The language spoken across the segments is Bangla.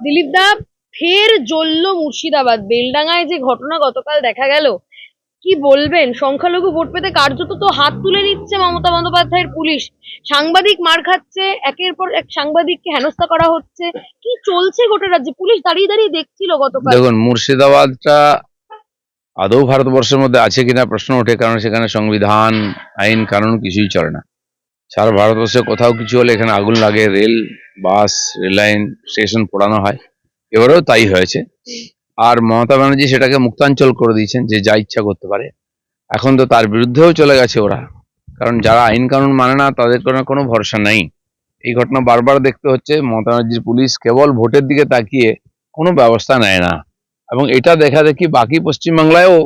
দিলীপ দা, ফের জ্বলল মুর্শিদাবাদ। বেলডাঙায় যে ঘটনা গতকাল দেখা গেল, কি বলবেন? সংখ্যালঘু ভোট পেতে কার্যত তো হাত তুলে নিচ্ছে মমতা বন্দ্যোপাধ্যায়ের পুলিশ। সাংবাদিক মার খাচ্ছে, একের পর এক সাংবাদিককে হেনস্থা করা হচ্ছে। কি চলছে গোটা রাজ্যে? পুলিশ দাঁড়িয়ে দাঁড়িয়ে দেখছিল গতকাল। দেখুন, মুর্শিদাবাদটা আদৌ ভারতবর্ষের মধ্যে আছে কিনা প্রশ্ন ওঠে, কারণ সেখানে সংবিধান, আইন কানুন কিছুই চলে না। সারা ভারতবর্ষে কোথাও কিছু হলে এখানে আগুন লাগে, রেল, বাস, রেল লাইন, স্টেশন পোড়ানো হয়। এবারেও তাই হয়েছে। আর মমতা ব্যানার্জি সেটাকে মুক্তাঞ্চল করে দিয়েছেন, যে যা ইচ্ছা করতে পারে। এখন তো তার বিরুদ্ধেও চলে গেছে ওরা, কারণ যারা আইন কানুন মানে না তাদের কোনো ভরসা নেই। এই ঘটনা বারবার দেখতে হচ্ছে। মমতা ব্যানার্জির পুলিশ কেবল ভোটের দিকে তাকিয়ে কোনো ব্যবস্থা নেয় না, এবং এটা দেখা দেখি বাকি পশ্চিমবাংলায়ও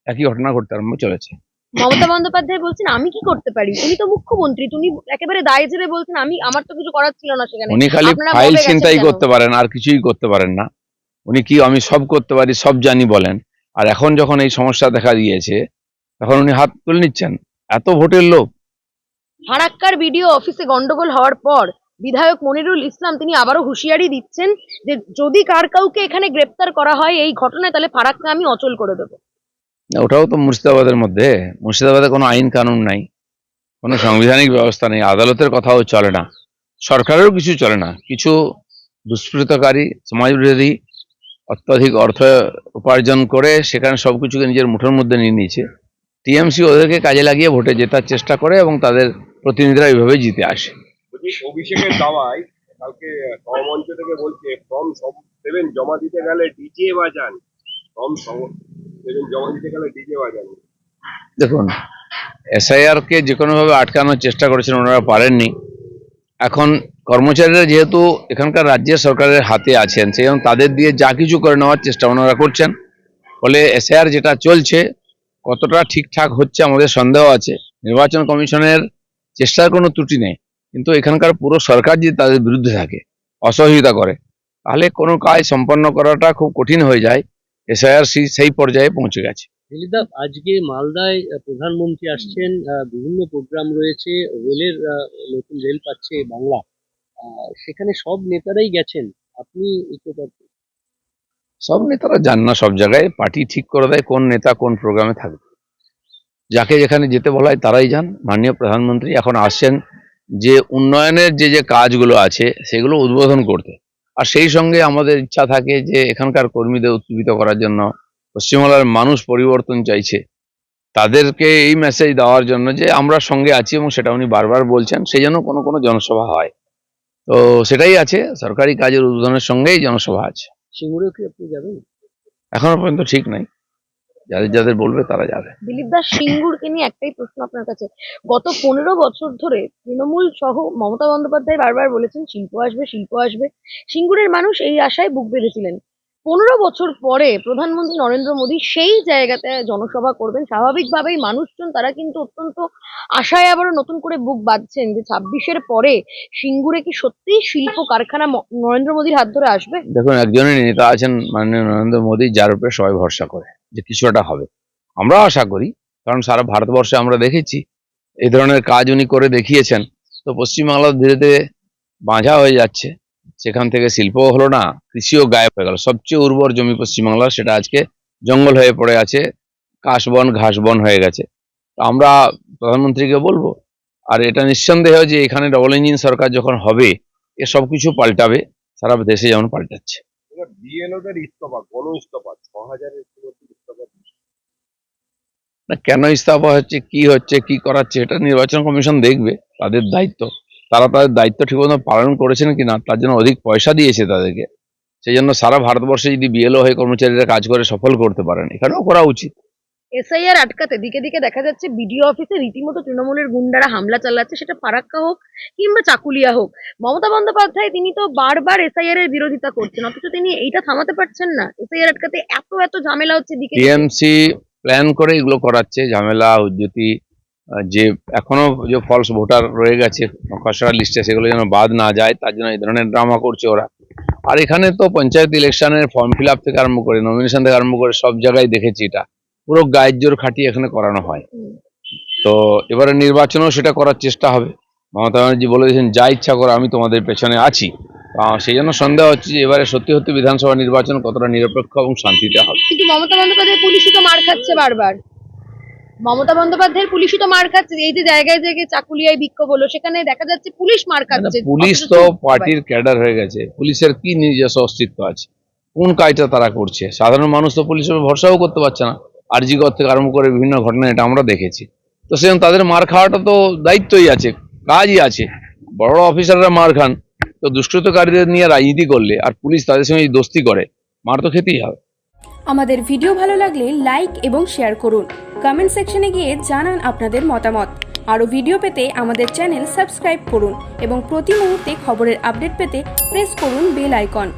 একই ঘটনা ঘটতে আরম্ভ চলেছে। মমতা বন্দ্যোপাধ্যায় বলছেন, আমি কি করতে পারি? উনি তো মুখ্যমন্ত্রী, উনি একেবারে দায় ছেড়ে বলছেন, আমার তো কিছু করার ছিল না সেখানে, উনি খালি আপনারা ফাইল মবে গেছেন ছিনতাই কেন? করতে পারেন, আর কিছুই করতে পারেন না। উনি কি আমি সব করতে পারি, সব জানি বলেন। আর এখন যখন এই সমস্যা দেখা দিয়েছে, তখন উনি হাত তুলে নিচ্ছেন। এত ভোটের লোভ। ফারাক্কার বিডিও অফিসে গন্ডগোল হওয়ার পর বিধায়ক মনিরুল ইসলাম তিনি আবারও হুঁশিয়ারি দিচ্ছেন যে যদি কাউকে এখানে গ্রেপ্তার করা হয় এই ঘটনায়, তাহলে ফারাক্কা আমি অচল করে দেবো। ওটাও তো মুর্শিদাবাদের মধ্যে। মুর্শিদাবাদে কোনো আইন কানুন নাই, কোনো সাংবিধানিক ব্যবস্থা নেই, আদালতের কথাও চলে না, সরকারেরও কিছু চলে না। কিছু দুষ্কৃতকারী, সমাজবিরোধী অত্যাধিক অর্থ উপার্জন করে সেখানে সবকিছুকে নিজের মুঠোর মধ্যে নিয়ে নিয়েছে। টিএমসি ওদেরকে কাজে লাগিয়ে ভোটে জেতার চেষ্টা করে, এবং তাদের প্রতিনিধিরা এইভাবে জিতে আসে। অভিষেকের দাওয়ায় কালকে মঞ্চ থেকে বলছে ফর্ম 7 জমা দিতে গেলে ডিজে বাজান, ফর্ম 7 জমা দিতে গেলে ডিজে বাজান। দেখুন, এসআইআর কে যে কোনোভাবে আটকানোর চেষ্টা করেছেন, ওনারা পারেননি। এখন কর্মচারীরা যেহেতু এখানকার রাজ্যের সরকারের হাতে আছেন, সেই জন্য তাদের দিয়ে যা কিছু করে নেওয়ার চেষ্টা ওনারা করছেন। ফলে এসআইআর যেটা চলছে কতটা ঠিকঠাক হচ্ছে আমাদের সন্দেহ আছে। নির্বাচন কমিশনের চেষ্টার কোনো ত্রুটি নেই, কিন্তু এখানকার পুরো সরকার যদি তাদের বিরুদ্ধে থাকে, অসহযোগিতা করে, তাহলে কোনো কাজ সম্পন্ন করাটা খুব কঠিন হয়ে যায়। এসআইআর সেই পর্যায়ে পৌঁছে গেছে। দিলীপদা, আজকে মালদায় প্রধানমন্ত্রী আসছেন, বিভিন্ন প্রোগ্রাম রয়েছে, রেলের নতুন রেল পাচ্ছে বাংলা, সেখানে সব নেতারাই গেছেন। আপনি সব নেতারা যান না সব জায়গায়, পার্টি ঠিক করে দেয় কোন নেতা কোন প্রোগ্রামে থাকবে। যাকে যেখানে যেতে বলা হয় তারাই যান। মাননীয় প্রধানমন্ত্রী এখন আসছেন যে উন্নয়নের যে কাজগুলো আছে সেগুলো উদ্বোধন করতে। আর সেই সঙ্গে আমাদের ইচ্ছা থাকে যে এখানকার কর্মীদের উজ্জীবিত করার জন্য, পশ্চিমবাংলার মানুষ পরিবর্তন চাইছে, তাদেরকে এই মেসেজ দেওয়ার জন্য যে আমরা সঙ্গে আছি, এবং সেটা উনি বারবার বলছেন। সেই জন্য কোনো কোনো জনসভা হয়। তো সেটাই আছে, সরকারি কাজের উদ্বোধনের সঙ্গেই জনসভা আছে। সিঙ্গুরেও কি আপনি যাবেন? এখনো পর্যন্ত ঠিক নাই, যাদের যাদের বলবে তারা যাবে। দিলীপ দাস, সিঙ্গুরকে নিয়ে একটাই প্রশ্ন আপনার কাছে। গত 15 বছর ধরে তৃণমূল সহ মমতা বন্দ্যোপাধ্যায় বারবার বলেছেন শিল্প আসবে, শিল্প আসবে। সিঙ্গুরের মানুষ এই আশায় বুক বেঁধেছিলেন। 15 বছর পরে প্রধানমন্ত্রী নরেন্দ্র মোদী সেই জায়গাতে জনসভা করবেন, স্বাভাবিকভাবেই মানুষজন তারা কিন্তু অত্যন্ত আশায় আবারও নতুন করে বুক বাঁধছেন যে 26-এর পরে সিঙ্গুরে কি সত্যিই শিল্প কারখানা নরেন্দ্র মোদীর হাত ধরে আসবে। দেখুন, একজনই নেতা আছেন মাননীয় নরেন্দ্র মোদী, যার উপরে সবাই ভরসা করে যে কিছু একটা হবে। আমরা আশা করি, কারণ সারা ভারতবর্ষে আমরা দেখেছি এই ধরনের কাজ উনি করে দেখিয়েছেন। তো পশ্চিমবাংলা ধীরে ধীরে বাঁঝা হয়ে যাচ্ছে, সেখান থেকে শিল্পও হলো না, কৃষিও গায়েব হয়ে গেল। সবচেয়ে উর্বর জমি পশ্চিমবাংলার, সেটা আজকে জঙ্গল হয়ে পড়ে আছে, কাশবন ঘাসবন হয়ে গেছে। তো আমরা প্রধানমন্ত্রীকে বলবো, আর এটা নিঃসন্দেহ যে এখানে ডবল ইঞ্জিন সরকার যখন হবে, এ সবকিছু পাল্টাবে, সারা দেশে যেমন পাল্টাচ্ছে। বিএলওদের ইস্তফা, গণ ইস্তফা 6000-এর ইস্তফা। না, কেন ইস্তফা হচ্ছে, কি করাচ্ছে, এটা নির্বাচন কমিশন দেখবে, তাদের দায়িত্ব। তারা তাদের দায়িত্ব ঠিকমতো পালন করেছেন কিনা, তার জন্য অধিক পয়সা দিয়েছে তাদেরকে। সেই জন্য সারা ভারতবর্ষে যদি বিএলও হয়ে কর্মচারীরা কাজ করে সফল করতে পারেন, এখানেও করা উচিত। এসআইআর আটকাতে দিকে দিকে দেখা যাচ্ছে বিডিও অফিসে রীতিমতো তৃণমূলের গুন্ডারা হামলা চালাচ্ছে, সেটা ফারাক্কা হোক কিংবা চাকুলিয়া হোক। মমতা বন্দ্যোপাধ্যায় তিনি তো বারবার এসআইআর এর বিরোধিতা করছেন, অথচ তিনি এইটা থামাতে পারছেন না। এসআইআর আটকাতে এত এত ঝামেলা হচ্ছে দিকে দিকে। টিএমসি প্ল্যান করে এগুলো করাচ্ছে, ঝামেলা উজ্জতি, যে এখনো যে ফলস ভোটার রয়ে গেছে খসড়া লিস্টে, সেগুলো যেন বাদ না যায়, তার জন্য এই ধরনের ড্রামা করছে ওরা। আর এখানে তো পঞ্চায়েত ইলেকশনের ফর্ম ফিল আপ থেকে আরম্ভ করে, নমিনেশন থেকে আরম্ভ করে সব জায়গায় দেখেছি এটা পুরো গায়ের জোর খাটিয়ে এখানে করানো হয়। তো এবারে নির্বাচনেও সেটা করার চেষ্টা হবে। মমতা ব্যানার্জি বলে দিয়েছেন, যা ইচ্ছা করে আমি তোমাদের পেছনে আছি। সেই জন্য সন্দেহ হচ্ছে যে এবারে সত্যি সত্যি বিধানসভা নির্বাচন কতটা নিরপেক্ষ এবং শান্তিতে হবে। কিন্তু মমতা বন্দ্যোপাধ্যায় পুলিশই তো মার খাচ্ছে বারবার। মমতা বন্দ্যোপাধ্যায়ের পুলিশই তো মার খাচ্ছে। এই যে জায়গায় জায়গায় চাকুলিয়ায় বিক্ষোভ হলো, সেখানে দেখা যাচ্ছে পুলিশ মার খাচ্ছে। পুলিশ অথচ তো চুপ পার্টির ক্যাডার হয়ে গেছে, পুলিশের কি নিজস্ব অস্তিত্ব আছে? কোন কাজটা তারা করছে? সাধারণ মানুষ তো পুলিশের উপর ভরসাও করতে পারছে না। আরজিকর থেকে আরম্ভ করে বিভিন্ন ঘটনা এটা আমরা দেখেছি। তো সেজন্য তাদের মার খাওয়াটা তো দায়িত্বই আছে, কাজই আছে। বড় অফিসাররা মার খান, তো দুষ্কৃতকারীদের নিয়ে রাজনীতি করলে আর পুলিশ তাদের সঙ্গে দোস্তি করে, মার তো খেতেই হবে। আমাদের ভিডিও ভালো লাগলে লাইক এবং শেয়ার করুন। কমেন্ট সেকশনে গিয়ে জানান আপনাদের মতামত। আরও ভিডিও পেতে আমাদের চ্যানেল সাবস্ক্রাইব করুন এবং প্রতি মুহূর্তে খবরের আপডেট পেতে প্রেস করুন বেল আইকন।